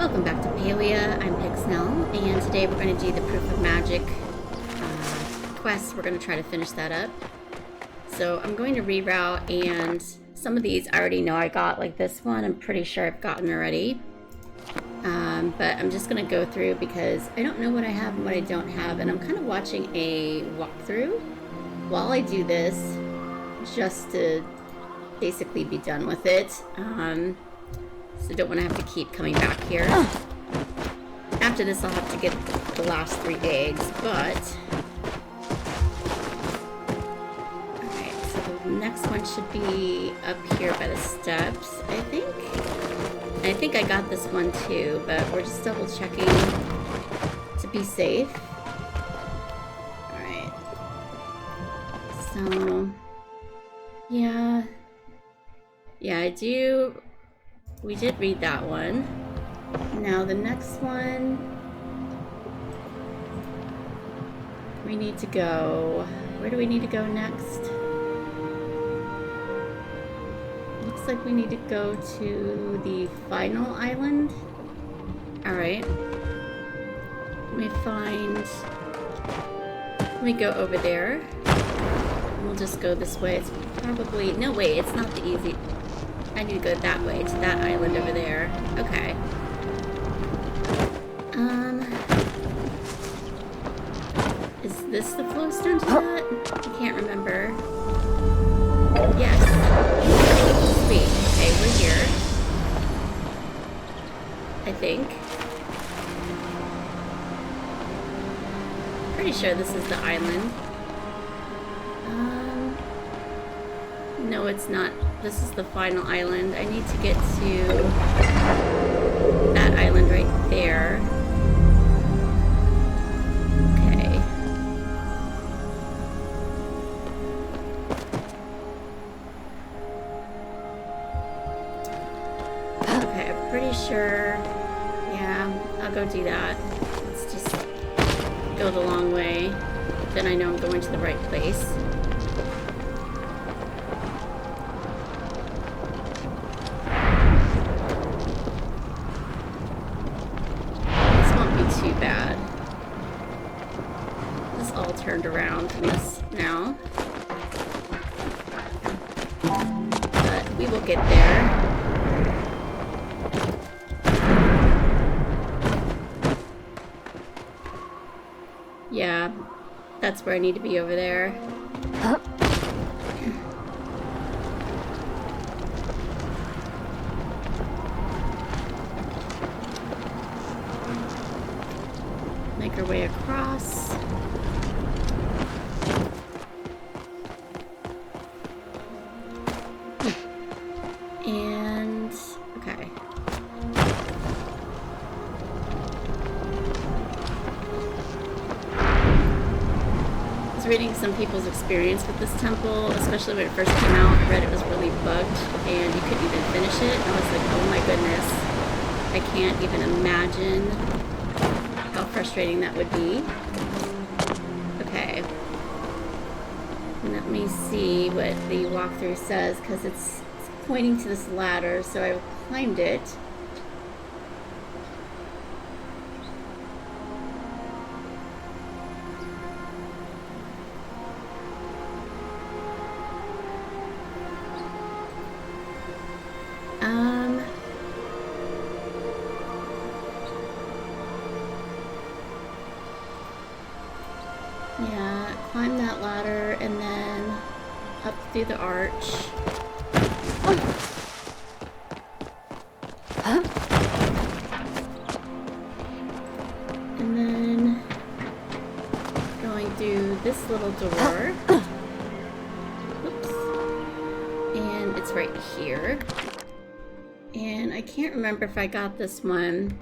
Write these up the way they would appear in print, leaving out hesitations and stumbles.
Welcome back to Palia. I'm Pixnelle, and today we're going to do the Proof of Magic quest. We're going to try to finish that up. So I'm going to reroute, and some of these I already know I got, like this one I'm pretty sure I've gotten already. But I'm just going to go through because I don't know what I have and what I don't have, and I'm kind of watching a walkthrough while I do this just to basically be done with it. So don't want to have to keep coming back here. After this I'll have to get the last 3 eggs, but... Alright, so the next one should be up here by the steps, I think. I think I got this one too, but we're just double checking to be safe. Alright. So... Yeah, we did read that one. Now the next one, we need to go, where do we need to go next? Looks like we need to go to the final island. Alright. Let me go over there. We'll just go this way. It's probably, no wait, it's not the easy. I need to go that way to that island over there. Okay. Is this the flowstone to that? I can't remember. Yes. Sweet. Okay, we're here. I think. Pretty sure this is the island. No, it's not. This is the final island. I need to get to that island right there. Okay. Okay, I'm pretty sure. Yeah, I'll go do that. Let's just go the long way. Then I know I'm going to the right place. Turned around from this now, but we will get there. Yeah, that's where I need to be over there. Make our way across. Reading some people's experience with this temple, especially when it first came out. I read it was really bugged and you couldn't even finish it. I was like, oh my goodness, I can't even imagine how frustrating that would be. Okay, let me see what the walkthrough says, because it's pointing to this ladder, so I climbed it. Yeah, climb that ladder and then up through the arch. And then going through this little door. Oops. And it's right here. And I can't remember if I got this one.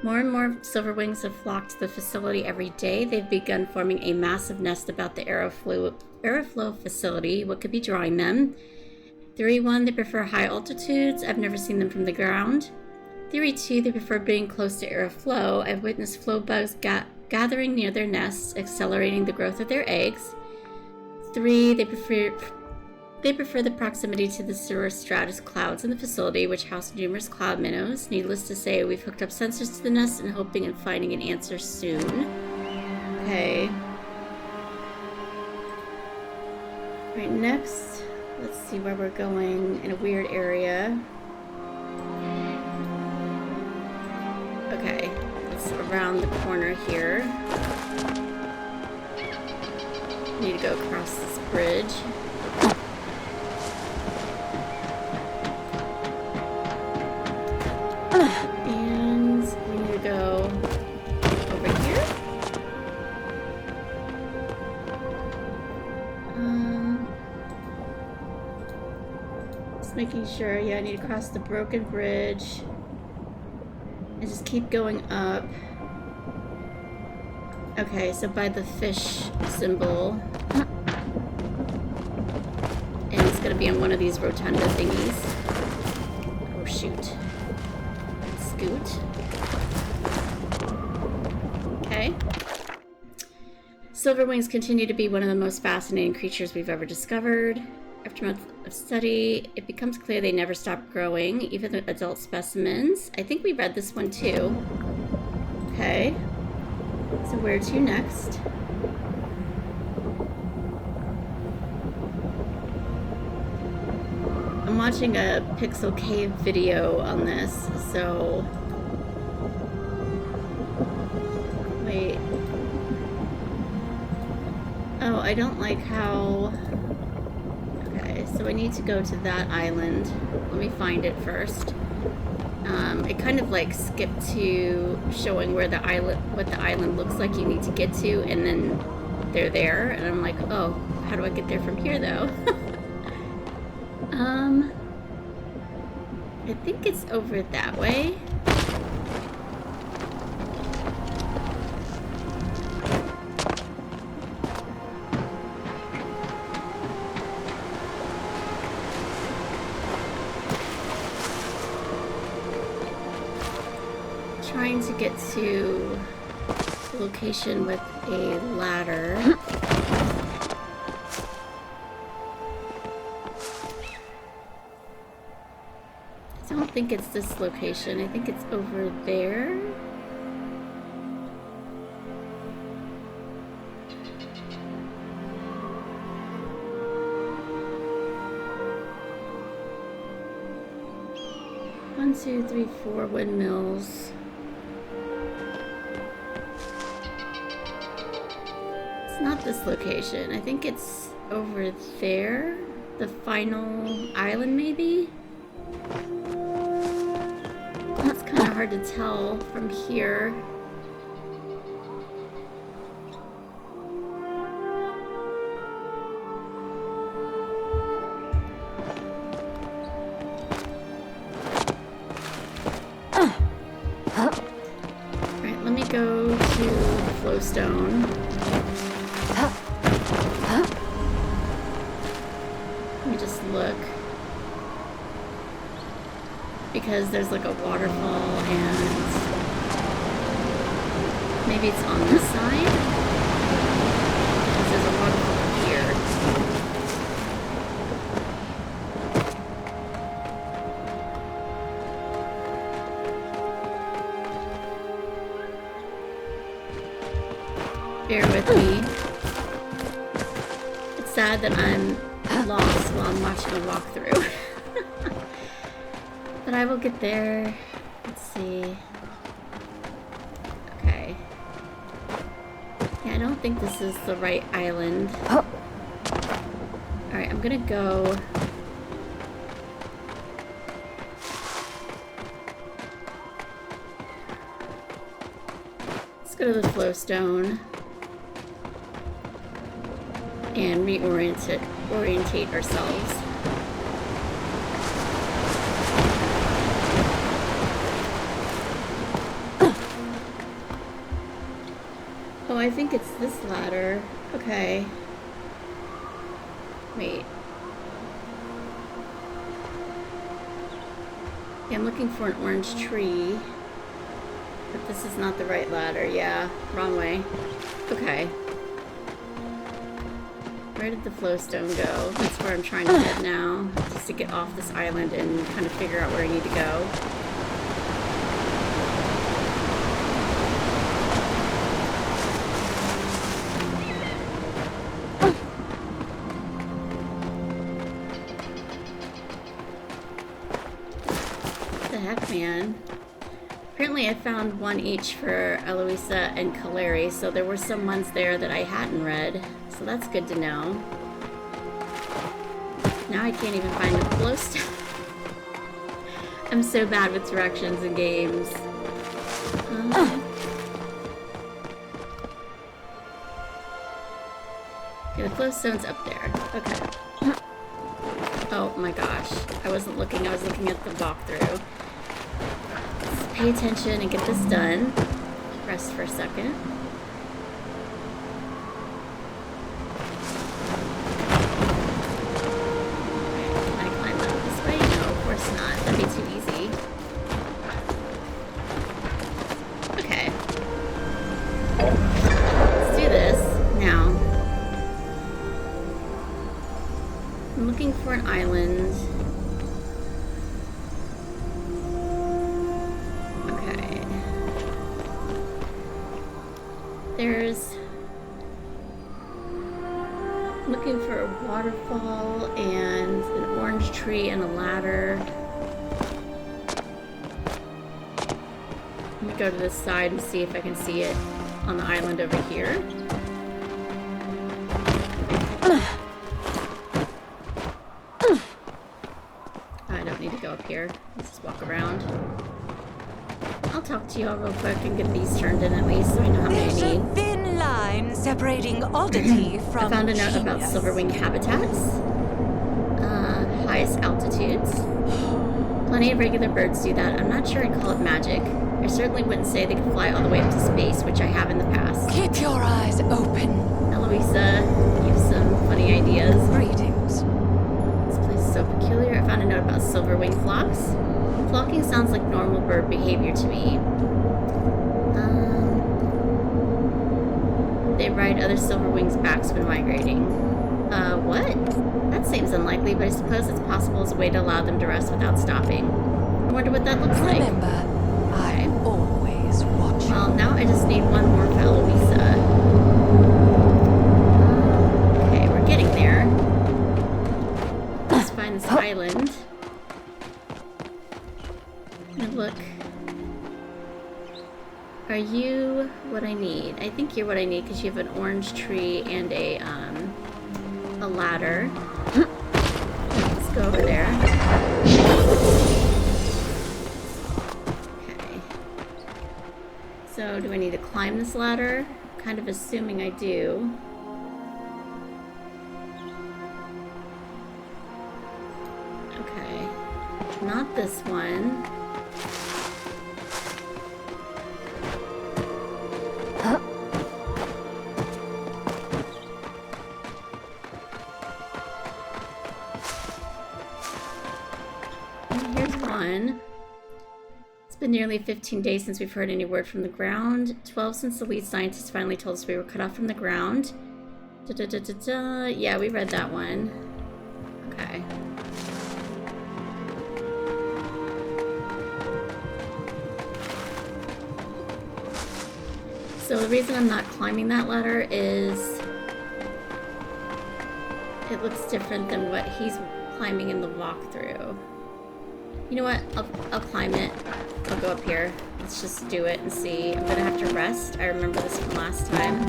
More and more silverwings have flocked to the facility every day. They've begun forming a massive nest about the aeroflow facility. What could be drawing them? Theory 1, they prefer high altitudes. I've never seen them from the ground. Theory 2, they prefer being close to aeroflow. I've witnessed flow bugs gathering near their nests, accelerating the growth of their eggs. 3, they prefer They prefer the proximity to the cirrostratus clouds in the facility, which house numerous cloud minnows. Needless to say, we've hooked up sensors to the nest and hoping and finding an answer soon. Okay. Right, next, let's see where we're going in a weird area. Okay, it's around the corner here. Need to go across this bridge. And we need to go over here. Just making sure, yeah, I need to cross the broken bridge. And just keep going up. Okay, so by the fish symbol. And it's gonna be on one of these rotunda thingies. Oh shoot. Scoot. Okay. Silverwings continue to be one of the most fascinating creatures we've ever discovered. After months of study, it becomes clear they never stop growing, even the adult specimens. I think we read this one too. Okay. So where to next? I'm watching a Pixel Cave video on this, so... Wait. Oh, I don't like how... Okay, so I need to go to that island. Let me find it first. It kind of like skipped to showing where the island, what the island looks like you need to get to, and then they're there, and I'm like, oh, how do I get there from here though? I think it's over that way. Trying to get to the location with a ladder. I don't think it's this location. I think it's over there. One, two, three, four windmills. Not this location. I think it's over there. The final island, maybe? That's kind of hard to tell from here. Alright, let me go to the flowstone. Let me just look. Because there's like a waterfall and maybe it's on this side? Because there's a waterfall here. Bear with me. It's sad that I'm lost while I'm watching a walkthrough. But I will get there. Let's see. Okay. Yeah, I don't think this is the right island. Alright, I'm gonna go... Let's go to the flowstone. And orientate ourselves. Oh, I think it's this ladder. Okay. Wait. Yeah, I'm looking for an orange tree. But this is not the right ladder. Yeah, wrong way. Okay. Where did the flowstone go? That's where I'm trying to head now. Just to get off this island and kind of figure out where I need to go. What the heck, man? Apparently I found one each for Eloisa and Kaleri, so there were some ones there that I hadn't read. So that's good to know. Now I can't even find the glowstone. I'm so bad with directions in games. Okay, the glowstone's up there. Okay. Oh my gosh. I wasn't looking, I was looking at the walkthrough. Let's pay attention and get this done. Rest for a second. That'd be too easy. Okay. Let's do this now. I'm looking for an island. Okay. I'm looking for a waterfall and an orange tree and a ladder. Let me go to this side and see if I can see it on the island over here. I don't need to go up here. Let's just walk around. I'll talk to you all real quick and get these turned in at least so I know how many I need. There's a thin line separating oddity from I found a note about genius. silverwing habitats. Highest altitudes. Plenty of regular birds do that. I'm not sure I'd call it magic. I certainly wouldn't say they could fly all the way up to space, which I have in the past. Keep your eyes open. Eloisa, you have some funny ideas. Greetings. This place is so peculiar. I found a note about silverwing flocks. Flocking sounds like normal bird behavior to me. They ride other silverwings' backs when migrating. What? That seems unlikely, but I suppose it's possible as a way to allow them to rest without stopping. I wonder what that looks like. Remember, I'm always watching. Well, now I just need one more for Eloisa. Okay, we're getting there. Let's find this island. And look. Are you what I need? I think you're what I need because you have an orange tree and a ladder. Let's go over there. Okay. So, do I need to climb this ladder? I'm kind of assuming I do. Okay. Not this one. It's been nearly 15 days since we've heard any word from the ground. 12 since the lead scientist finally told us we were cut off from the ground. Yeah, we read that one. Okay. So the reason I'm not climbing that ladder is it looks different than what he's climbing in the walkthrough. You know what? I'll climb it. I'll go up here. Let's just do it and see. I'm gonna have to rest. I remember this from last time.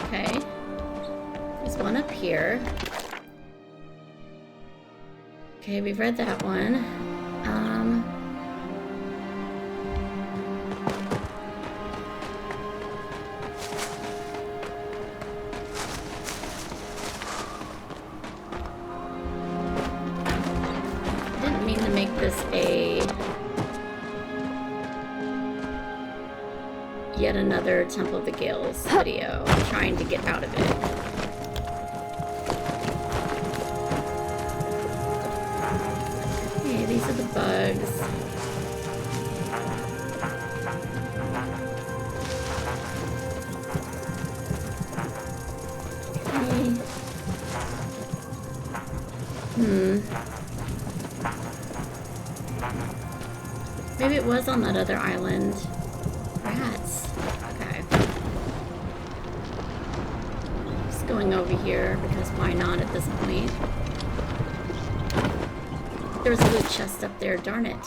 Okay. There's one up here. Okay, we've read that one. Yet another Temple of the Gales video. I'm trying to get out of it. Okay, these are the bugs. Maybe it was on that other island. Rats. Okay. Just going over here because why not at this point? There was a loot chest up there, darn it.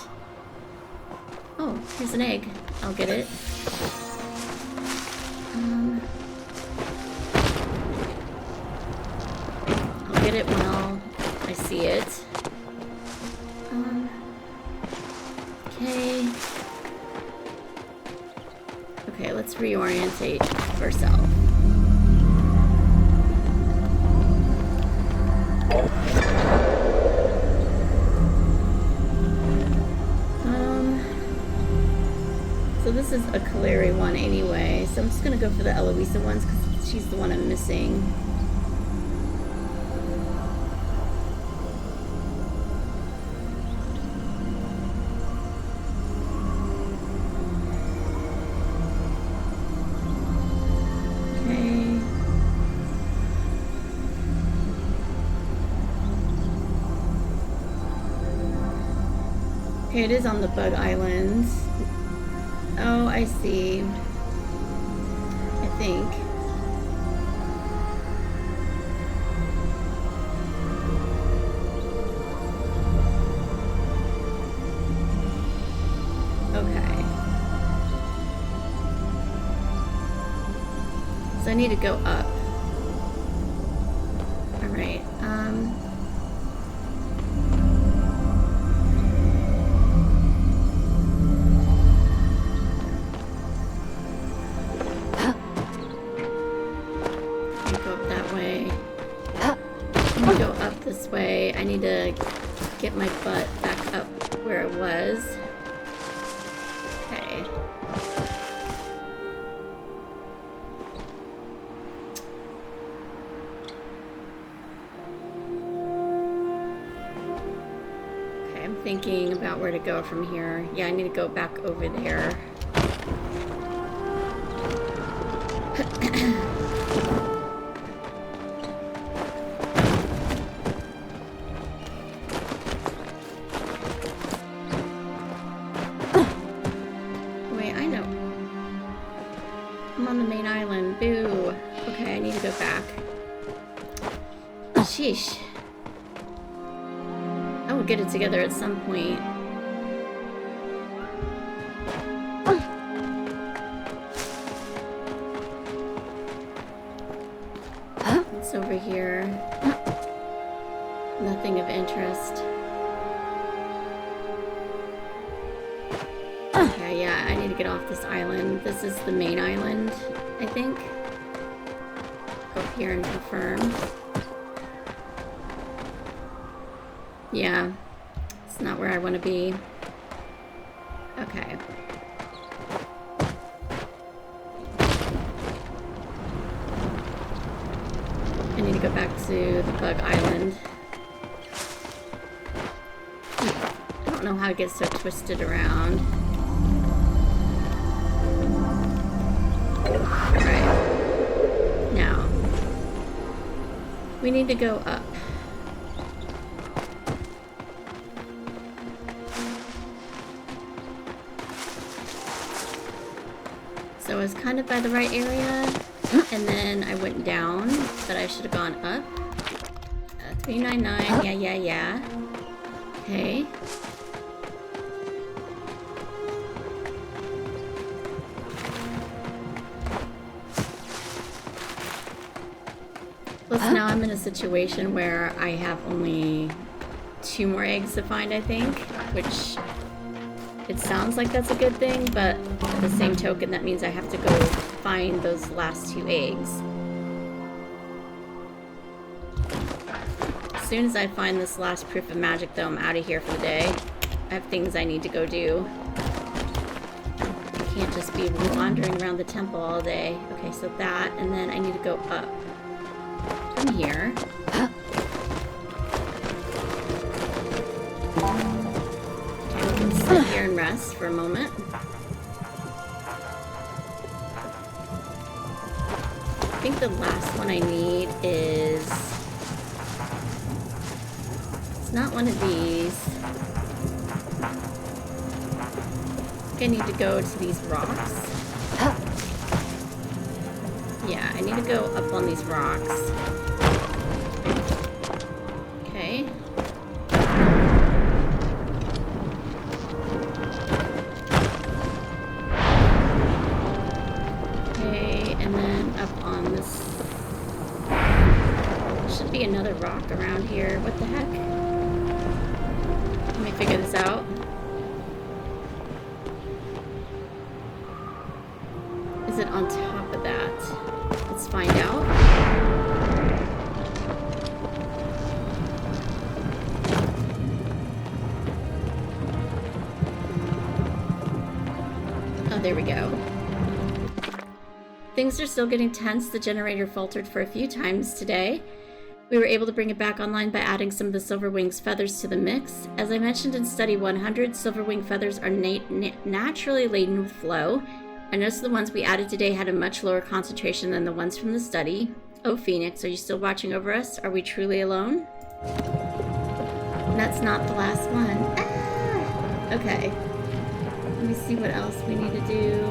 Oh, here's an egg. I'll get it. I'll get it while I see it. Okay. Okay, let's reorientate ourselves. So this is a Kaleri one anyway, so I'm just gonna go for the Eloisa ones because she's the one I'm missing. Okay, it is on the Bug Islands. Oh, I see. I think. Okay. So I need to go up. All right. This way. I need to get my butt back up where it was. Okay. Okay, I'm thinking about where to go from here. Yeah, I need to go back over there. Sheesh. I will get it together at some point. It's over here. Nothing of interest. Okay, yeah, I need to get off this island. This is the main island, I think. Go up here and confirm. Yeah, it's not where I want to be. Okay. I need to go back to the Bug Island. I don't know how to get so twisted around. Alright. Now, we need to go up. So I was kind of by the right area, and then I went down, but I should have gone up. 399, yeah. Okay. Plus now I'm in a situation where I have only 2 more eggs to find, I think, which... It sounds like that's a good thing, but at the same token, that means I have to go find those last 2 eggs. As soon as I find this last proof of magic, though, I'm out of here for the day. I have things I need to go do. I can't just be wandering around the temple all day. Okay, so that, and then I need to go up from here. Sit here and rest for a moment. I think the last one I need is not one of these. I think I need to go to these rocks. Yeah, I need to go up on these rocks. Okay. Okay, and then up on this. There should be another rock around here. What the heck? Let me figure this out. Is it on top of that? Let's find out. Oh, there we go. Things are still getting tense. The generator faltered for a few times today. We were able to bring it back online by adding some of the silverwing's feathers to the mix. As I mentioned in Study 100, silverwing feathers are naturally laden with flow. I noticed the ones we added today had a much lower concentration than the ones from the study. Oh, Phoenix, are you still watching over us? Are we truly alone? And that's not the last one. Ah! Okay. Let me see what else we need to do.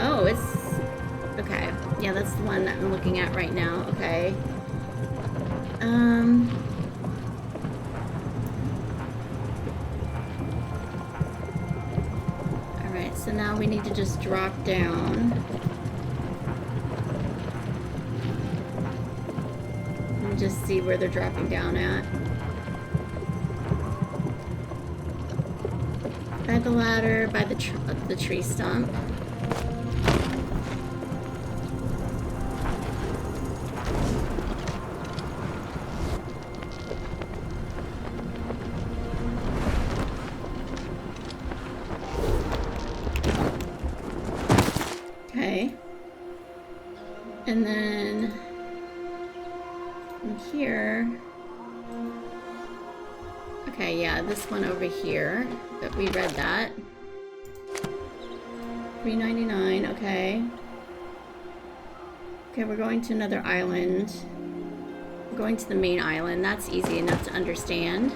Oh, it's... Okay. Yeah, that's the one that I'm looking at right now. Okay. Alright, so now we need to just drop down. And just see where they're dropping down at. By the ladder, by the tree stump. Okay. And then from here. Okay, yeah, this one over here. But we read that. $3.99, okay. Okay, we're going to another island. We're going to the main island. That's easy enough to understand.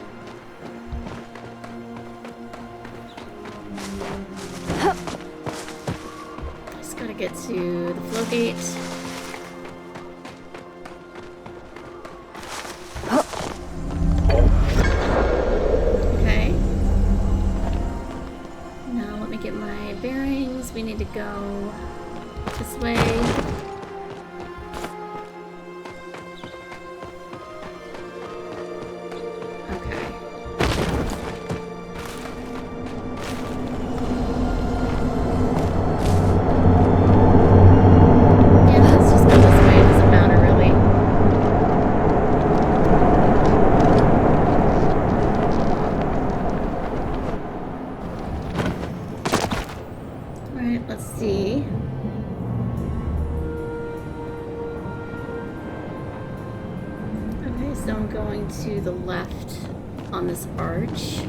Just gotta get to the flow gate. We need to go this way. Okay. Yeah, let's just go this way. It doesn't matter really. Alright, let's see. Okay, so I'm going to the left on this arch.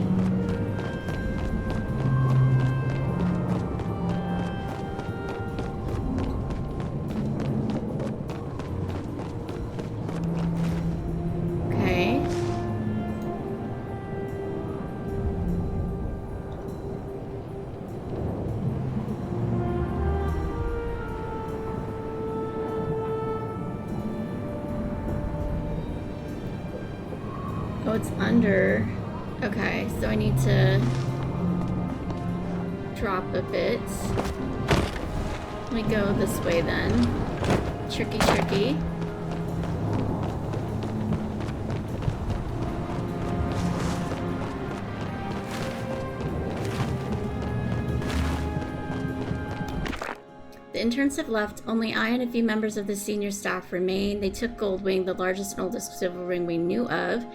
Okay. Oh, it's under. Okay, so I need to drop a bit. Let me go this way then. Tricky, tricky. The interns have left. Only I and a few members of the senior staff remain. They took Goldwing, the largest and oldest silverwing we knew of.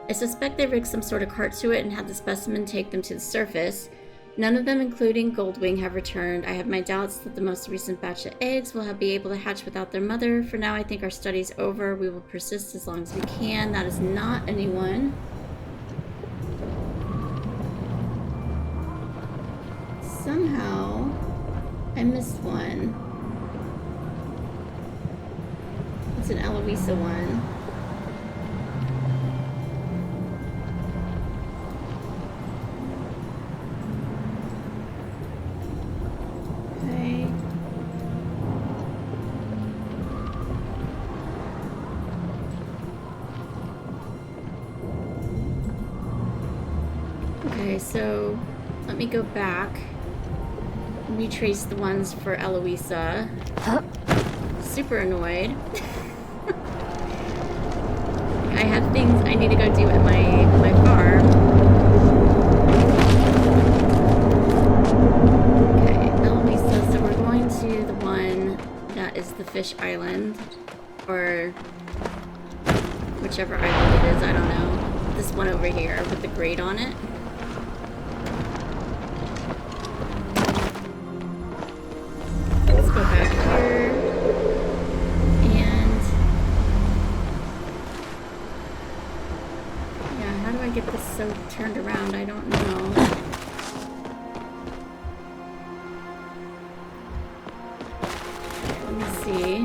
I suspect they rigged some sort of cart to it and had the specimen take them to the surface. None of them, including Goldwing, have returned. I have my doubts that the most recent batch of eggs will be able to hatch without their mother. For now, I think our study's over. We will persist as long as we can. That is not anyone. Somehow, I missed one. It's an Eloisa one. Okay, so let me go back. Retrace the ones for Eloisa. Super annoyed. I have things I need to go do at my farm. Okay, Eloisa, so we're going to the one that is the fish island. Or whichever island it is, I don't know. This one over here with the grate on it. Let's go back here. And yeah, how do I get this so turned around? I don't know. Let me see.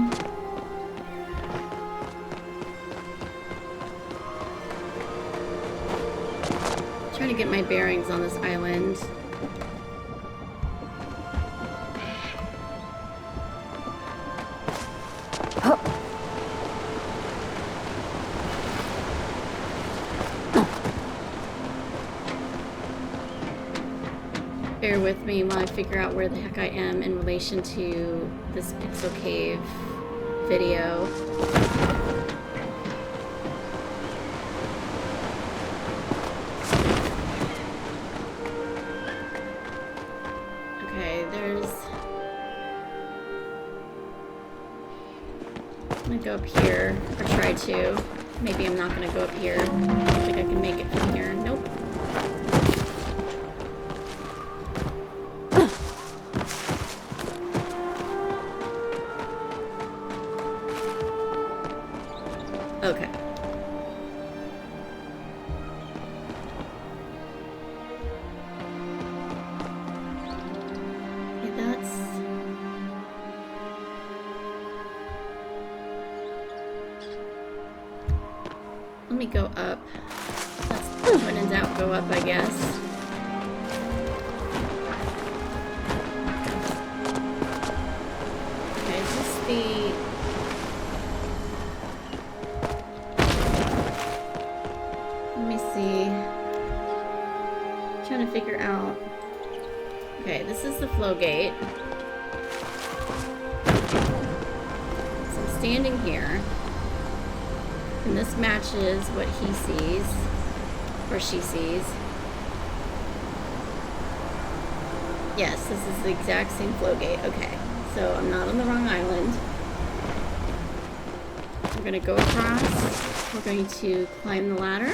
Trying to get my bearings on this island. Bear with me while I figure out where the heck I am in relation to this Pixel Cave video. Okay, there's... I'm gonna go up here, or try to. Maybe I'm not gonna go up here. I don't think I can make it from here. Nope. Okay. Okay, that's... Let me go up. Let's, when in doubt, go up, I guess. Okay, is this the... Let me see. I'm trying to figure out... Okay, this is the flow gate. So I'm standing here. And this matches what he sees, or she sees. Yes, this is the exact same flow gate. Okay, so I'm not on the wrong island. We're gonna go across. We're going to climb the ladder.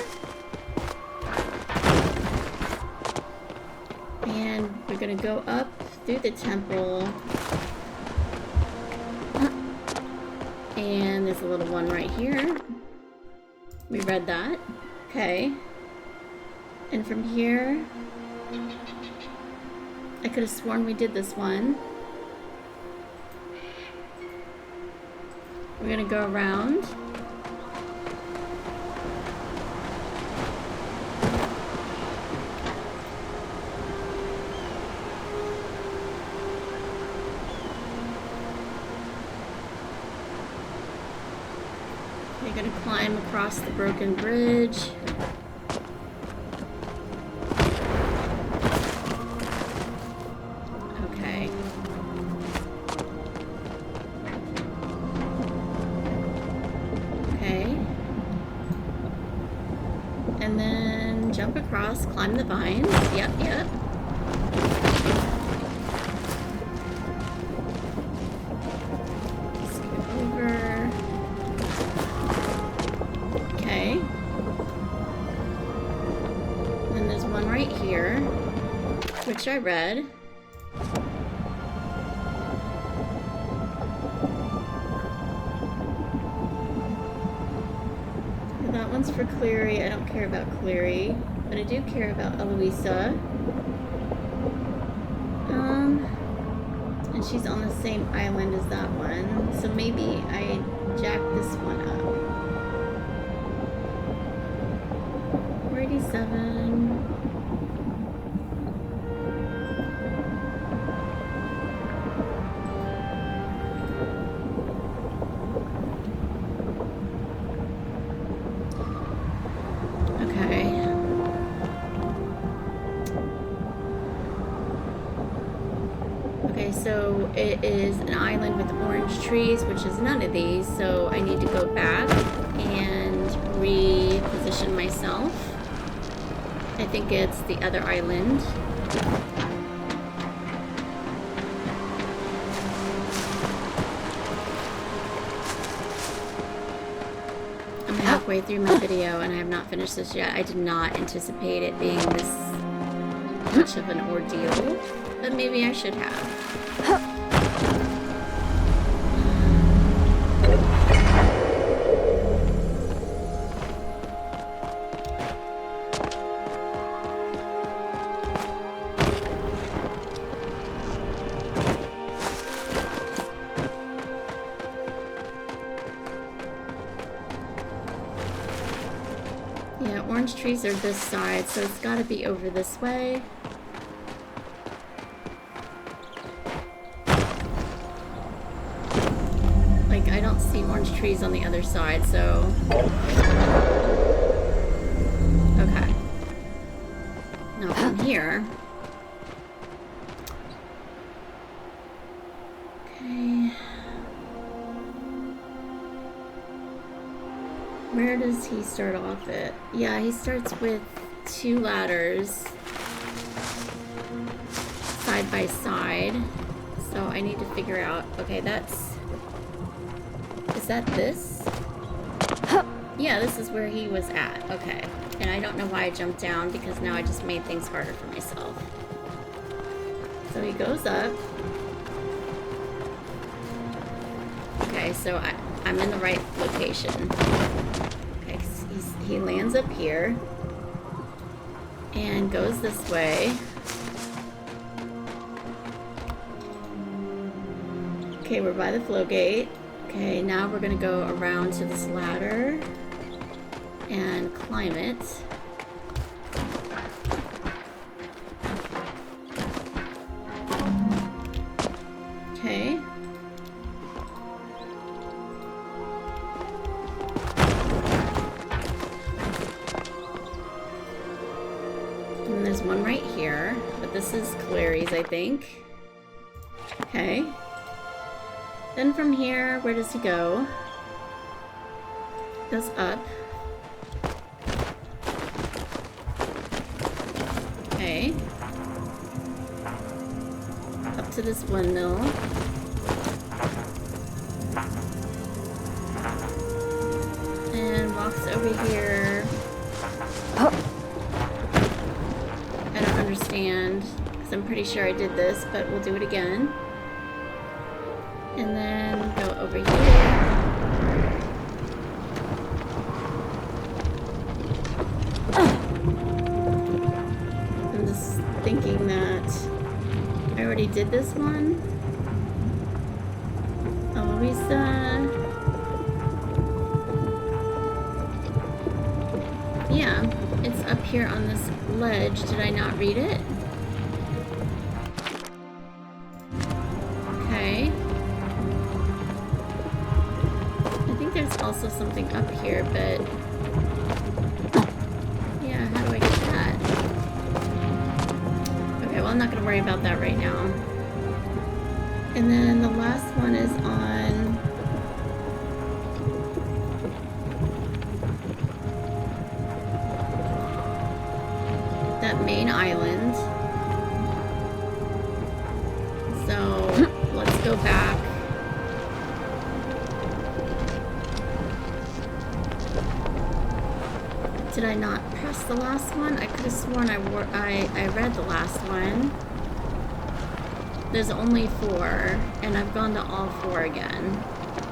And we're gonna go up through the temple. And there's a little one right here. We read that. Okay. And from here, I could have sworn we did this one. We're gonna go around. We're gonna climb across the broken bridge. Okay. Okay. And then jump across, climb the vines. Yep, yep. Scoot over. Okay. And there's one right here, which I read. That one's for Cleary. I don't care about Cleary, but I do care about Eloisa. And she's on the same island as that one, so maybe I jack this one up. 487. it is an island with orange trees, which is none of these, so I need to go back and reposition myself. I think it's the other island. I'm halfway through my video and I have not finished this yet. I did not anticipate it being this much of an ordeal, but maybe I should have. Yeah, orange trees are this side, so it's gotta be over this way. Like, I don't see orange trees on the other side, so... Okay. Now from here... Okay... Where does he start off at? Yeah, he starts with 2 ladders side by side. So I need to figure out, okay, that's... Is that this? Yeah, this is where he was at. Okay. And I don't know why I jumped down because now I just made things harder for myself. So he goes up. Okay, so I'm in the right location. Okay, he lands up here and goes this way. Okay, we're by the flow gate. Okay, now we're gonna go around to this ladder and climb it. Okay. And there's one right here, but this is Clary's, I think. Okay. Then from here, where does he go? Goes up. Okay. Up to this windmill. And walks over here. I don't understand, because I'm pretty sure I did this, but we'll do it again. And then go over here. I'm just thinking that I already did this one. Eloisa. Yeah, it's up here on this ledge. Did I not read it? Okay. There's also something up here, but yeah, how do I get that? Okay, well, I'm not gonna worry about that right now. And then the last one is on that main island. So let's go back. Did I not press the last one? I could have sworn I read the last one. There's only 4, and I've gone to all 4 again.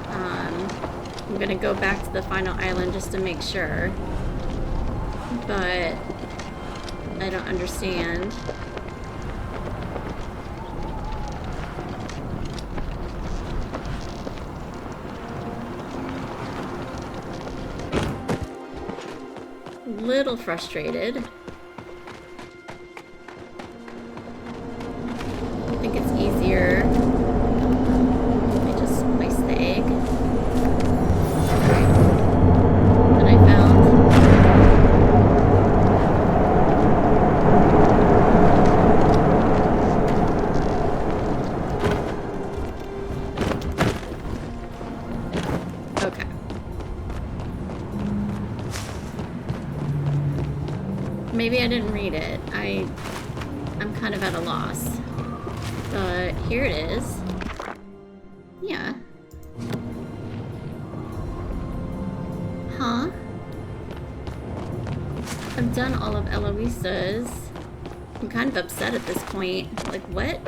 I'm gonna go back to the final island just to make sure. But I don't understand. Little frustrated. I think it's easier. Let me just place the egg. Alright. That I found. Maybe I didn't read it. I'm kind of at a loss. But here it is. Yeah. Huh? I've done all of Eloisa's. I'm kind of upset at this point. Like, what?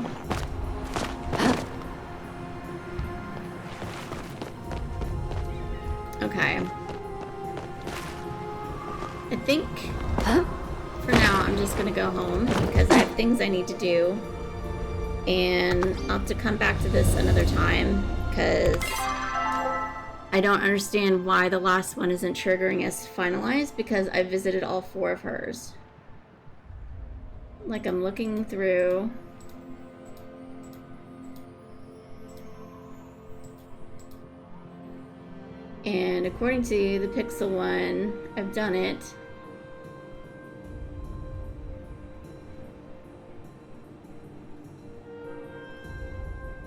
Okay. I think for now I'm just gonna go home because I have things I need to do. And I'll have to come back to this another time because I don't understand why the last one isn't triggering as finalized because I visited all 4 of hers. Like, I'm looking through. And according to the Pixel one, I've done it.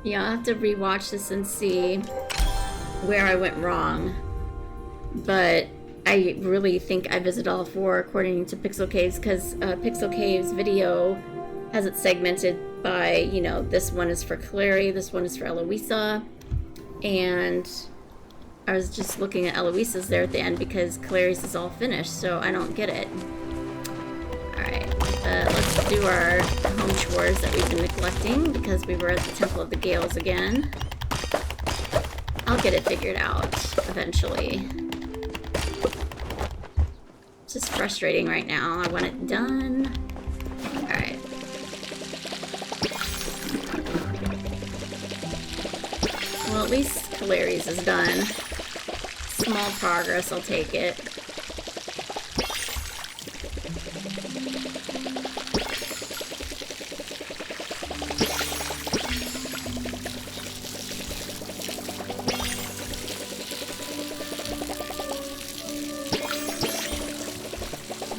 Yeah, I'll have to rewatch this and see where I went wrong. But I really think I visited all 4 according to Pixel Caves, because Pixel Caves video has it segmented by, you know, this one is for Clary, this one is for Eloisa, and I was just looking at Eloisa's there at the end because Clary's is all finished, so I don't get it. Alright, let's do our home chores that we've been neglecting because we were at the Temple of the Gales again. I'll get it figured out eventually. It's just frustrating right now. I want it done. Alright. Well, at least Clary's is done. Small progress, I'll take it.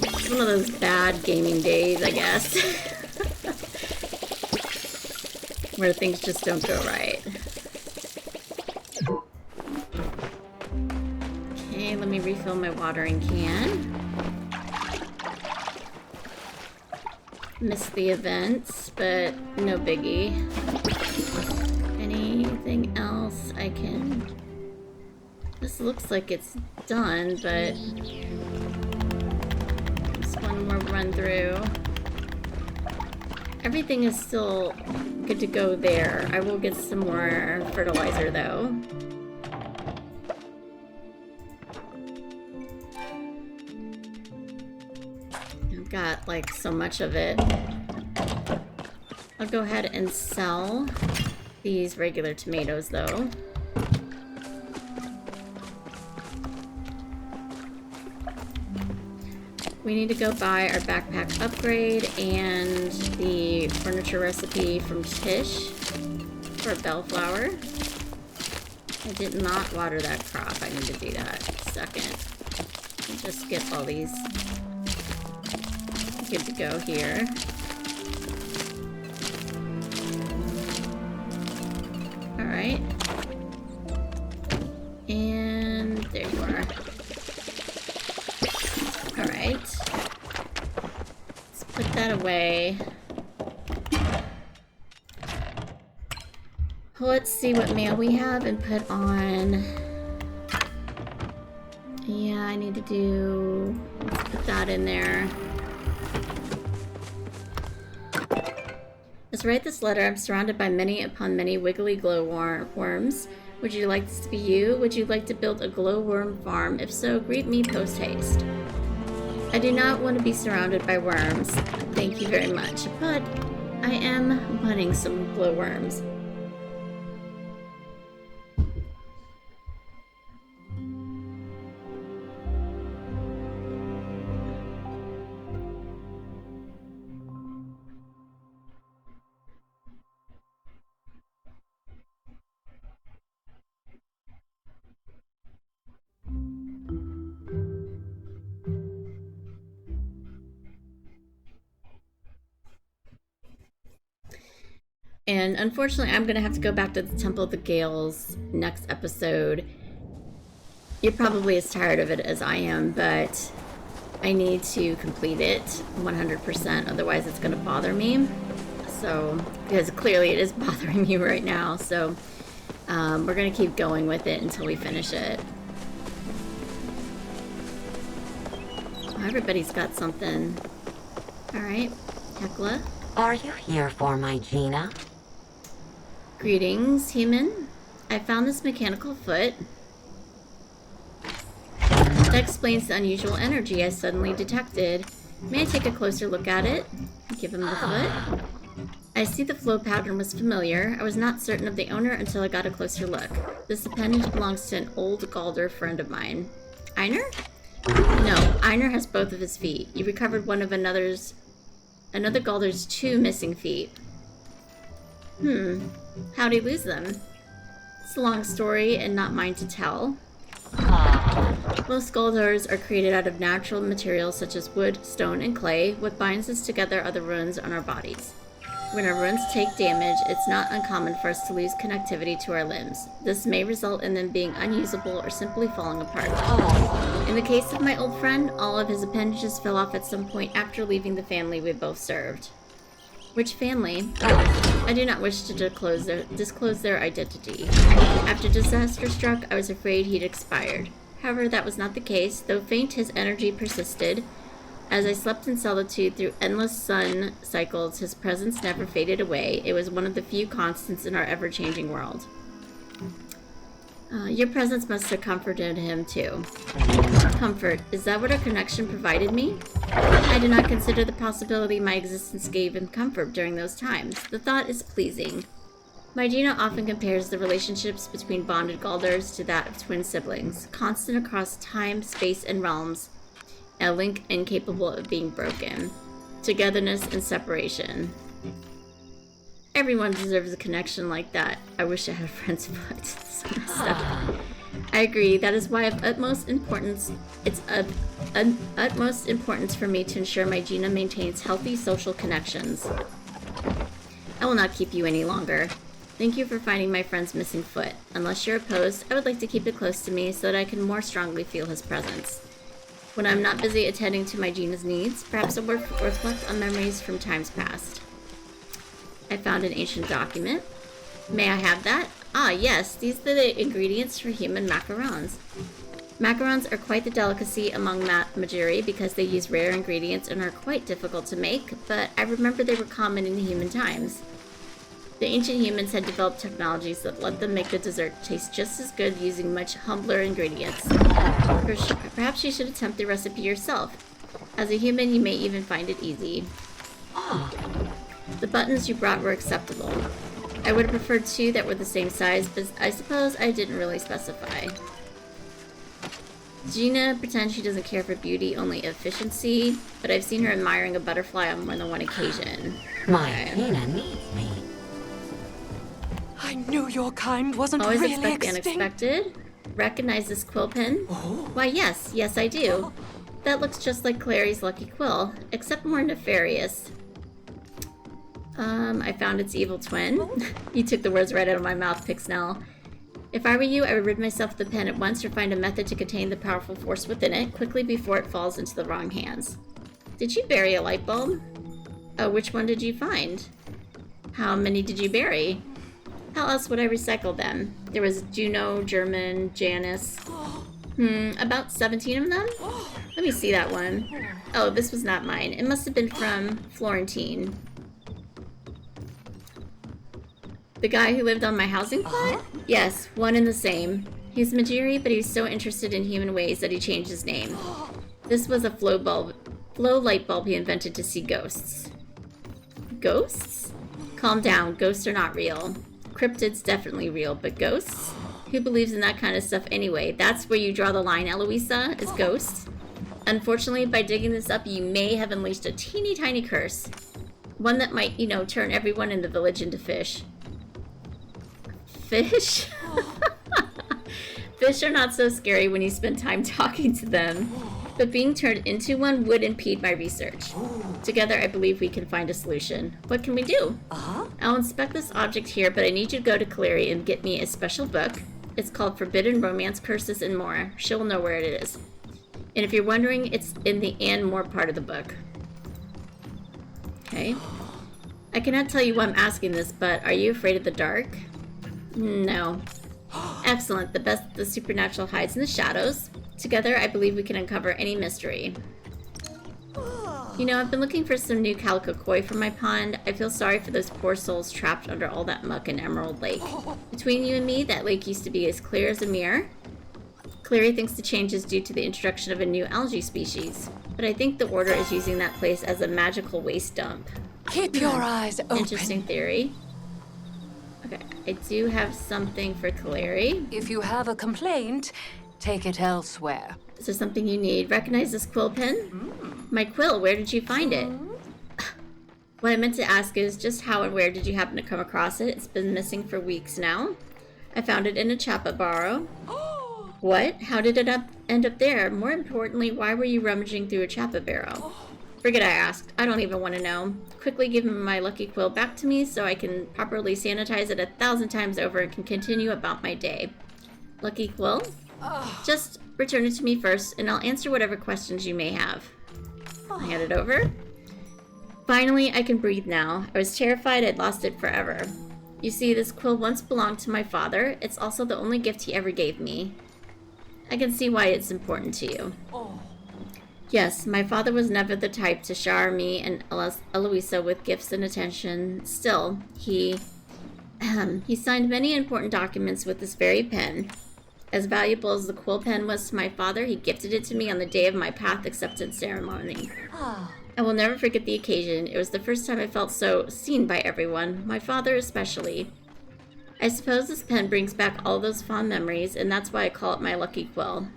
It's one of those bad gaming days, I guess. Where things just don't go right. Okay, let me refill my watering can. Missed the events, but no biggie. Anything else I can... This looks like it's done, but... Just one more run through. Everything is still good to go there. I will get some more fertilizer though. I've got like so much of it. I'll go ahead and sell these regular tomatoes though. We need to go buy our backpack upgrade and the furniture recipe from Tish for bellflower. I did not water that crop. I need to do that second. I'll just skip all these. Good to go here. Alright. And there you are. Alright. Let's put that away. Let's see what mail we have and put on. Yeah, I need to do... Let's put that in there. Let's write this letter. I'm surrounded by many upon many wiggly glowworms. Would you like this to be you? Would you like to build a glowworm farm? If so, greet me post-haste. I do not want to be surrounded by worms. Thank you very much. But I am wanting some glowworms. And unfortunately, I'm going to have to go back to the Temple of the Gales next episode. You're probably as tired of it as I am, but I need to complete it 100%, otherwise it's going to bother me. So, because clearly it is bothering me right now, so we're going to keep going with it until we finish it. Oh, everybody's got something. Alright, Hecla. Are you here for my Gina? Greetings, human. I found this mechanical foot. That explains the unusual energy I suddenly detected. May I take a closer look at it? Give him the foot. I see the flow pattern was familiar. I was not certain of the owner until I got a closer look. This appendage belongs to an old Galder friend of mine. Einar? No, Einar has both of his feet. You recovered one of another Galder's 2 missing feet. How'd he lose them? It's a long story and not mine to tell. Most Galders are created out of natural materials such as wood, stone, and clay. What binds us together are the runes on our bodies. When our runes take damage, it's not uncommon for us to lose connectivity to our limbs. This may result in them being unusable or simply falling apart. In the case of my old friend, all of his appendages fell off at some point after leaving the family we both served. Which family? I do not wish to disclose their identity. After disaster struck, I was afraid he'd expired. However, that was not the case. Though faint, his energy persisted. As I slept in solitude through endless sun cycles, his presence never faded away. It was one of the few constants in our ever-changing world. Your presence must have comforted him, too. Comfort. Is that what our connection provided me? I did not consider the possibility my existence gave him comfort during those times. The thought is pleasing. My Gina often compares the relationships between bonded Galders to that of twin siblings, constant across time, space, and realms, a link incapable of being broken. Togetherness and separation. Everyone deserves a connection like that. I wish I had a friend's foot. It's so messed up. I agree. That is why of utmost importance. It's of utmost importance for me to ensure my Gina maintains healthy social connections. I will not keep you any longer. Thank you for finding my friend's missing foot. Unless you're opposed, I would like to keep it close to me so that I can more strongly feel his presence. When I'm not busy attending to my Gina's needs, perhaps I'll reflect on memories from times past. I found an ancient document. May I have that? Ah, yes, these are the ingredients for human macarons. Macarons are quite the delicacy among Majiri because they use rare ingredients and are quite difficult to make, but I remember they were common in human times. The ancient humans had developed technologies that let them make the dessert taste just as good using much humbler ingredients. Perhaps you should attempt the recipe yourself. As a human, you may even find it easy. The buttons you brought were acceptable. I would have preferred 2 that were the same size, but I suppose I didn't really specify. Gina pretends she doesn't care for beauty, only efficiency, but I've seen her admiring a butterfly on more than one occasion. My Gina needs me. I knew your kind wasn't Always really expect the extinct. unexpected. Recognize this quill pen? Why, yes, I do. That looks just like Clary's lucky quill, except more nefarious. I found its evil twin. You took the words right out of my mouth, Pixnelle. If I were you, I would rid myself of the pen at once or find a method to contain the powerful force within it quickly before it falls into the wrong hands. Did you bury a light bulb? Oh, which one did you find? How many did you bury? How else would I recycle them? There was Juno, German, Janice. About 17 of them? Let me see that one. Oh, this was not mine. It must have been from Florentine. The guy who lived on my housing plot? Yes, one and the same. He's Majiri, but he's so interested in human ways that he changed his name. This was a flow light bulb he invented to see ghosts. Ghosts? Calm down, ghosts are not real. Cryptids definitely real, but ghosts? Who believes in that kind of stuff anyway? That's where you draw the line, Eloisa, is ghosts. Unfortunately, by digging this up, you may have unleashed a teeny tiny curse. One that might, turn everyone in the village into fish. Fish? Fish are not so scary when you spend time talking to them, but being turned into one would impede my research. Together, I believe we can find a solution. What can we do? I'll inspect this object here, but I need you to go to Clary and get me a special book. It's called Forbidden Romance, Curses, and More. She'll know where it is. And if you're wondering, it's in the and more part of the book. Okay. I cannot tell you why I'm asking this, but are you afraid of the dark? No. Excellent. The supernatural hides in the shadows. Together, I believe we can uncover any mystery. You know, I've been looking for some new calico koi for my pond. I feel sorry for those poor souls trapped under all that muck in Emerald Lake. Between you and me, that lake used to be as clear as a mirror. Cleary thinks the change is due to the introduction of a new algae species, but I think the Order is using that place as a magical waste dump. Keep your eyes open. Interesting theory. Okay, I do have something for Cleary. If you have a complaint, take it elsewhere. Is there something you need? Recognize this quill pen? My quill, where did you find it? What I meant to ask is just how and where did you happen to come across it? It's been missing for weeks now. I found it in a chapa barrow. What? How did it end up there? More importantly, why were you rummaging through a chapa barrow? Forget I asked. I don't even want to know. Quickly give my lucky quill back to me so I can properly sanitize it 1,000 times over and can continue about my day. Lucky quill? Just return it to me first, and I'll answer whatever questions you may have. I hand it over. Finally, I can breathe now. I was terrified I'd lost it forever. You see, this quill once belonged to my father. It's also the only gift he ever gave me. I can see why it's important to you. Yes, my father was never the type to shower me and Eloisa with gifts and attention. Still, he signed many important documents with this very pen. As valuable as the quill pen was to my father, he gifted it to me on the day of my path acceptance ceremony. I will never forget the occasion. It was the first time I felt so seen by everyone, my father especially. I suppose this pen brings back all those fond memories, and that's why I call it my lucky quill.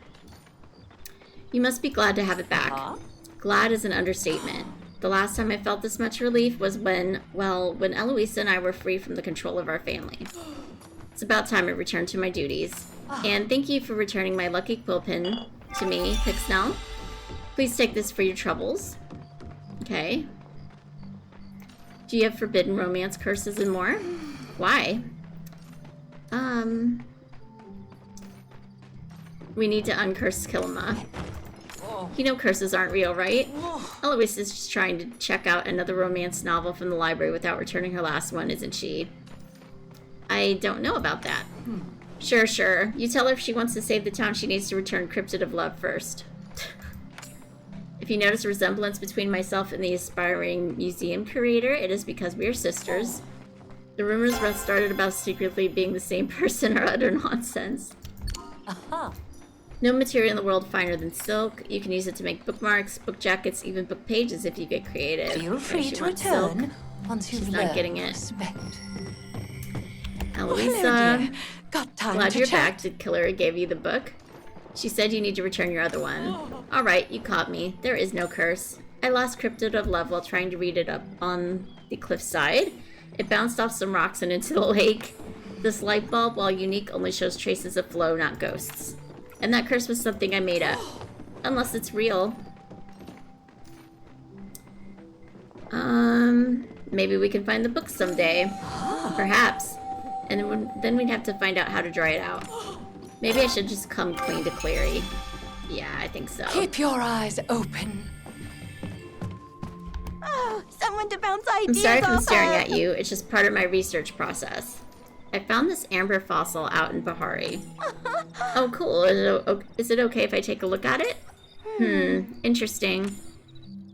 You must be glad to have it back. Glad is an understatement. The last time I felt this much relief was when Eloisa and I were free from the control of our family. It's about time I returned to my duties. And thank you for returning my lucky quill pen to me, Pixnelle. Please take this for your troubles. Okay. Do you have forbidden romance curses and more? Why? We need to uncurse Kilima. You know curses aren't real, right? Eloise is just trying to check out another romance novel from the library without returning her last one, isn't she? I don't know about that. Sure. You tell her if she wants to save the town, she needs to return Cryptid of Love first. If you notice a resemblance between myself and the aspiring museum curator, it is because we are sisters. The rumors were started about secretly being the same person are utter nonsense. No material in the world finer than silk. You can use it to make bookmarks, book jackets, even book pages if you get creative. Feel free to return once you've not getting it. Respect. Eloisa, got time glad to you're chat. back. Did Killer give you the book? She said you need to return your other one. Alright, you caught me. There is no curse. I lost Cryptid of Love while trying to read it up on the cliffside. It bounced off some rocks and into the lake. This light bulb, while unique, only shows traces of flow, not ghosts. And that curse was something I made up. Unless it's real. Maybe we can find the book someday. Perhaps. And then we'd have to find out how to dry it out. Maybe I should just come clean to Cleary. Yeah, I think so. Keep your eyes open. Oh, someone to bounce ideas I'm sorry if I'm off staring of. at you. It's just part of my research process. I found this amber fossil out in Bahari. Oh, cool. Is it okay if I take a look at it? Interesting.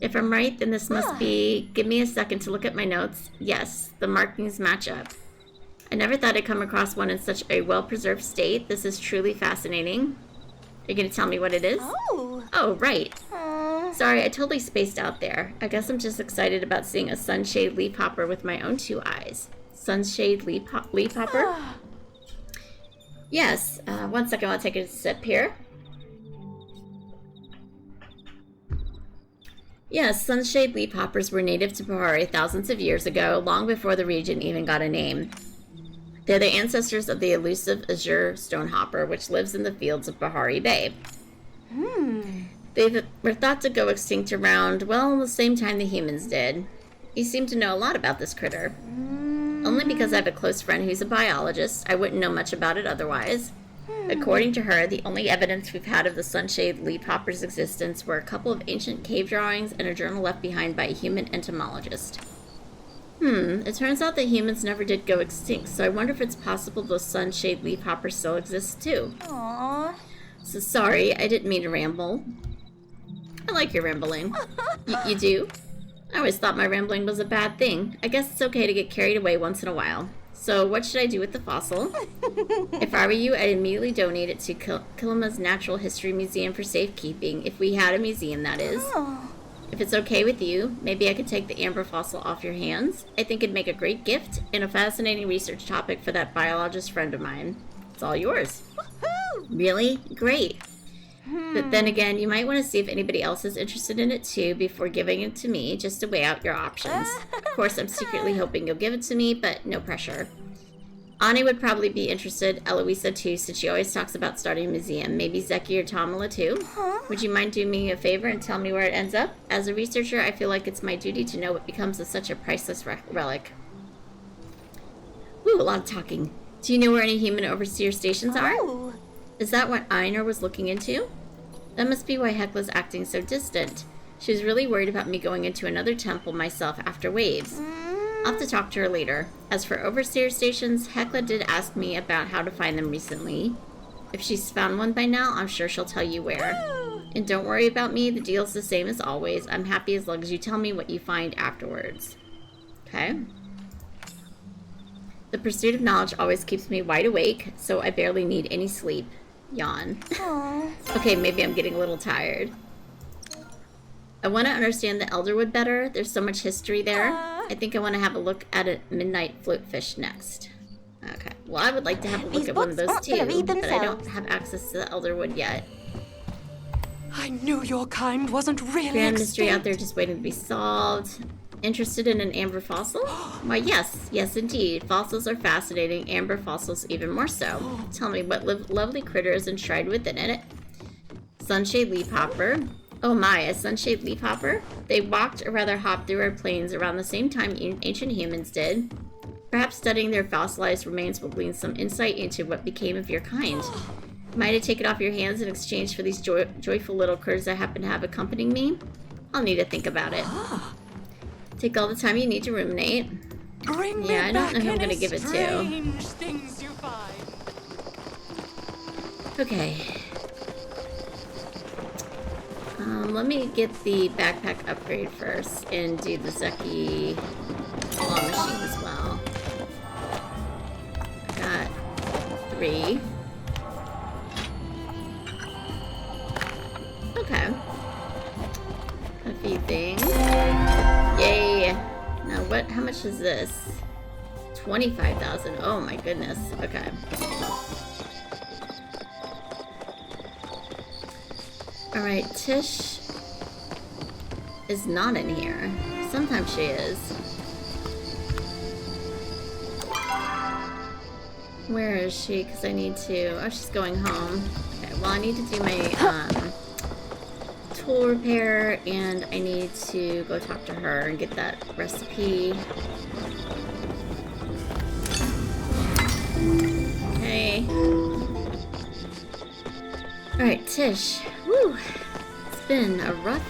If I'm right, then this must be... Give me a second to look at my notes. Yes, the markings match up. I never thought I'd come across one in such a well-preserved state. This is truly fascinating. Are you going to tell me what it is? Oh, right. Sorry, I totally spaced out there. I guess I'm just excited about seeing a sunshade leafhopper with my own two eyes. Sunshade leafhopper? Yes. 1 second, I'll take a sip here. Yes, sunshade leafhoppers were native to Bahari thousands of years ago, long before the region even got a name. They're the ancestors of the elusive azure stonehopper, which lives in the fields of Bahari Bay. They were thought to go extinct around, well, the same time the humans did. You seem to know a lot about this critter. Only because I have a close friend who's a biologist. I wouldn't know much about it otherwise. According to her, the only evidence we've had of the sunshade leafhopper's existence were a couple of ancient cave drawings and a journal left behind by a human entomologist. It turns out that humans never did go extinct, so I wonder if it's possible those sunshade leafhoppers still exist too. Aww. So sorry, I didn't mean to ramble. I like your rambling. You do? I always thought my rambling was a bad thing. I guess it's okay to get carried away once in a while. So what should I do with the fossil? If I were you, I'd immediately donate it to Kilima's Natural History Museum for safekeeping, if we had a museum, that is. If it's okay with you, maybe I could take the amber fossil off your hands. I think it'd make a great gift and a fascinating research topic for that biologist friend of mine. It's all yours. Really? Great. But then again, you might want to see if anybody else is interested in it too before giving it to me, just to weigh out your options. Of course, I'm secretly hoping you'll give it to me, but no pressure. Ani would probably be interested, Eloisa too, since she always talks about starting a museum. Maybe Zeki or Tamala too. Would you mind doing me a favor and tell me where it ends up? As a researcher, I feel like it's my duty to know what becomes of such a priceless relic. Ooh, a lot of talking. Do you know where any human overseer stations are? Oh. Is that what Einar was looking into? That must be why Hekla's acting so distant. She was really worried about me going into another temple myself after waves. I'll have to talk to her later. As for overseer stations, Hekla did ask me about how to find them recently. If she's found one by now, I'm sure she'll tell you where. And don't worry about me, the deal's the same as always. I'm happy as long as you tell me what you find afterwards. Okay. The pursuit of knowledge always keeps me wide awake, so I barely need any sleep. Yawn. Okay, maybe I'm getting a little tired. I want to understand the Elderwood better. There's so much history there. I think I want to have a look at a midnight floatfish next. Okay, well I would like to have a look at one of those too, but I don't have access to the Elderwood yet. I knew your kind wasn't really Grand mystery extinct. out there just waiting to be solved. Interested in an amber fossil? Why, yes indeed. Fossils are fascinating, amber fossils even more so. Tell me, what lovely critter is enshrined within it? Sunshade leafhopper. Oh my, a sunshade leafhopper? They walked, or rather hopped through our plains around the same time ancient humans did. Perhaps studying their fossilized remains will glean some insight into what became of your kind. Might I take it off your hands in exchange for these joyful little critters I happen to have accompanying me? I'll need to think about it. Take all the time you need to ruminate. Bring Yeah, I don't know who I'm gonna gonna give it to. Things you find. Okay. Let me get the backpack upgrade first and do the Zeki claw machine as well. Got 3. Okay. A few things. Yay! Now what, how much is this? 25,000. Oh my goodness. Okay. Alright, Tish is not in here. Sometimes she is. Where is she? Because I need to... Oh, she's going home. Okay, well I need to do my tool repair, and I need to go talk to her and get that recipe. Okay. Alright, Tish. Woo! It's been a rough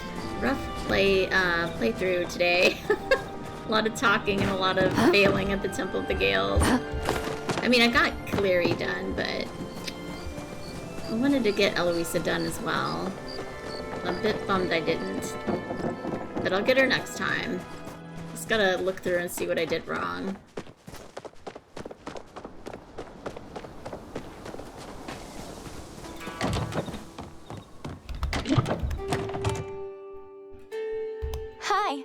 playthrough today. A lot of talking and a lot of failing at the Temple of the Gales. I mean, I got Cleary done, but I wanted to get Eloisa done as well. I'm a bit bummed I didn't. But I'll get her next time. Just gotta look through and see what I did wrong. Hi.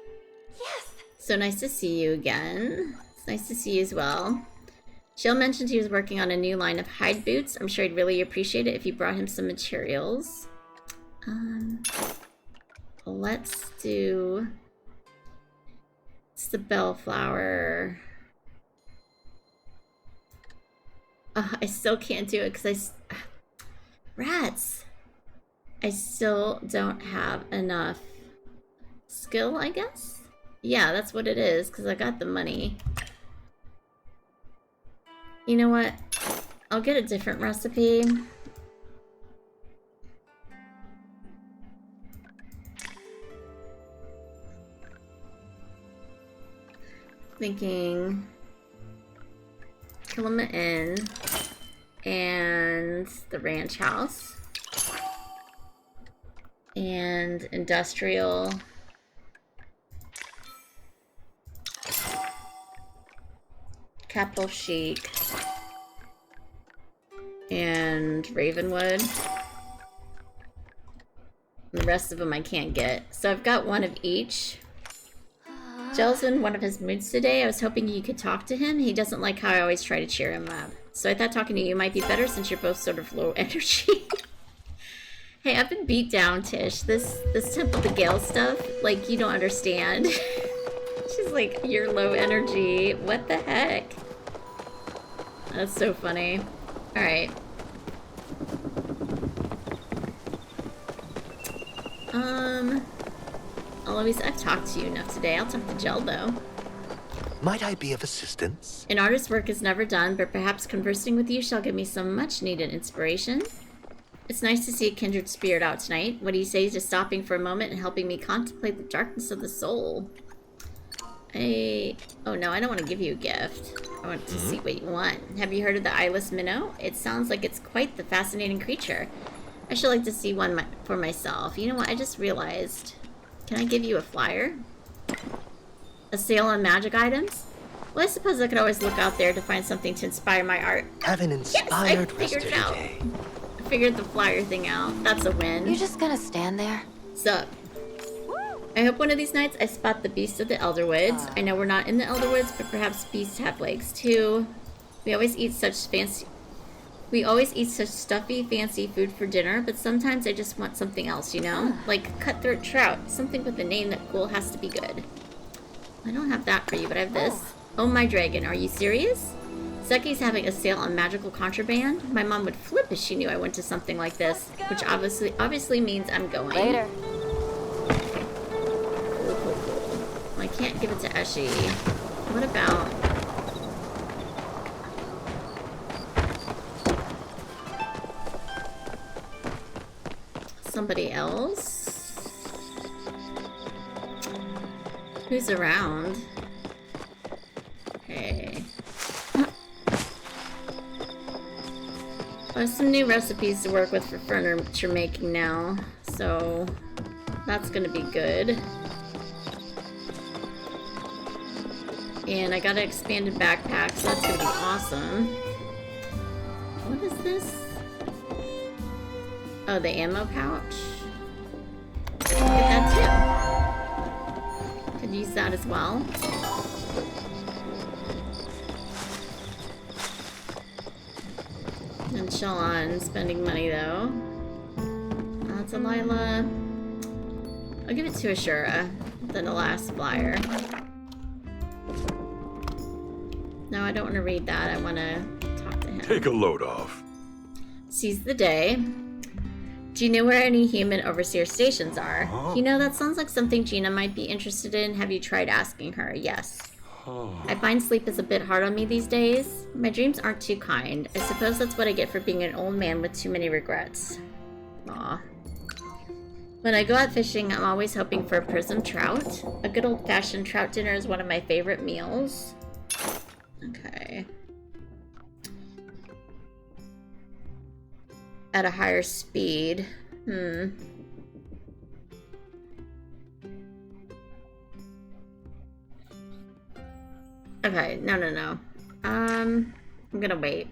Yes. So nice to see you again. It's nice to see you as well. Jill mentioned he was working on a new line of hide boots. I'm sure he'd really appreciate it if you brought him some materials. Let's do... It's the bellflower. I still can't do it because Rats! I still don't have enough skill, I guess? Yeah, that's what it is, because I got the money. You know what? I'll get a different recipe. Thinking Kilima Inn and the ranch house and industrial Capital Chic and Ravenwood. The rest of them I can't get. So I've got one of each. Joel's in one of his moods today. I was hoping you could talk to him. He doesn't like how I always try to cheer him up. So I thought talking to you might be better since you're both sort of low energy. Hey, I've been beat down, Tish. This Temple the Gale stuff, like, you don't understand. She's like, you're low energy. What the heck? That's so funny. Alright. I've talked to you enough today. I'll talk to Jel, though. Might I be of assistance? An artist's work is never done, but perhaps conversing with you shall give me some much-needed inspiration. It's nice to see a kindred spirit out tonight. What do you say to stopping for a moment and helping me contemplate the darkness of the soul? Oh no, I don't want to give you a gift. I want to see what you want. Have you heard of the eyeless minnow? It sounds like it's quite the fascinating creature. I should like to see one for myself. You know what? I just realized. Can I give you a flyer? A sale on magic items? Well, I suppose I could always look out there to find something to inspire my art. Have an inspired rest of your day. I figured the flyer thing out. That's a win. You're just gonna stand there? Sup? I hope one of these nights I spot the beast of the Elderwoods. I know we're not in the Elderwoods, but perhaps beasts have legs too. We always eat such stuffy, fancy food for dinner, but sometimes I just want something else, you know? Like cutthroat trout. Something with a name that cool has to be good. I don't have that for you, but I have this. Oh my dragon, are you serious? Zeki's having a sale on magical contraband? My mom would flip if she knew I went to something like this, which obviously means I'm going. Later. Cool. Well, I can't give it to Eshi. What about... somebody else? Who's around? Hey. There's some new recipes to work with for furniture making now, so that's gonna be good. And I got an expanded backpack, so that's gonna be awesome. What is this? Oh, the ammo pouch. Get that too. Could use that as well. And chill on spending money though. That's a Lila. I'll give it to Ashura, then the last flyer. No, I don't want to read that. I want to talk to him. Take a load off. Seize the day. Do you know where any human overseer stations are? Huh? You know, that sounds like something Gina might be interested in. Have you tried asking her? Yes. I find sleep is a bit hard on me these days. My dreams aren't too kind. I suppose that's what I get for being an old man with too many regrets. Aw. When I go out fishing, I'm always hoping for a prism trout. A good old-fashioned trout dinner is one of my favorite meals. Okay. At a higher speed. Okay, no. I'm gonna wait.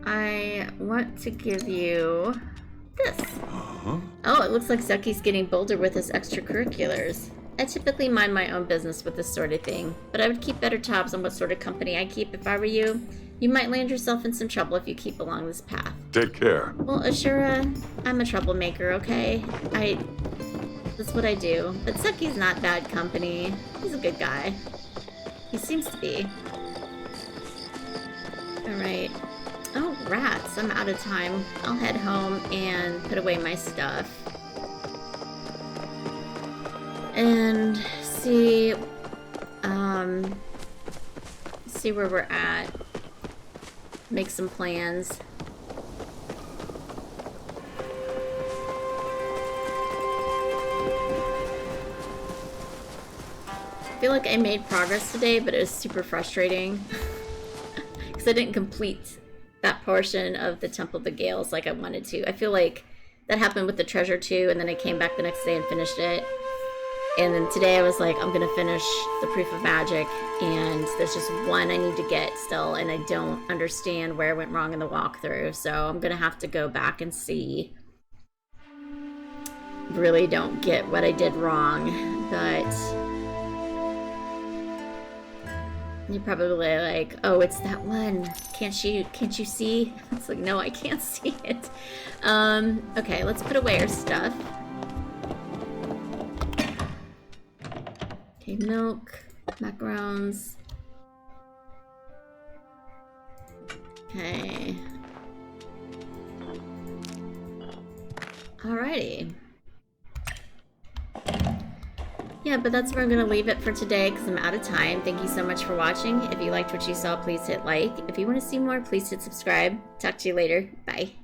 I want to give you this. Oh, it looks like Zeki's getting bolder with his extracurriculars. I typically mind my own business with this sort of thing, but I would keep better tabs on what sort of company I keep if I were you. You might land yourself in some trouble if you keep along this path. Take care. Well, Ashura, I'm a troublemaker, okay? That's what I do. But Zeki's not bad company. He's a good guy. He seems to be. Alright. Oh, rats. I'm out of time. I'll head home and put away my stuff. And see where we're at. Make some plans. feel like I made progress today, but it was super frustrating. Because I didn't complete that portion of the Temple of the Gales like I wanted to. I feel like that happened with the treasure too, and then I came back the next day and finished it. And then today I was like, I'm gonna finish the Proof of Magic, and there's just one I need to get still, and I don't understand where I went wrong in the walkthrough, so I'm gonna have to go back and see. Really don't get what I did wrong, but you're probably like, oh, it's that one. Can't you see? It's like, no, I can't see it. Okay, let's put away our stuff. Okay, milk, macarons. Okay. Alrighty. Yeah, but that's where I'm going to leave it for today because I'm out of time. Thank you so much for watching. If you liked what you saw, please hit like. If you want to see more, please hit subscribe. Talk to you later. Bye.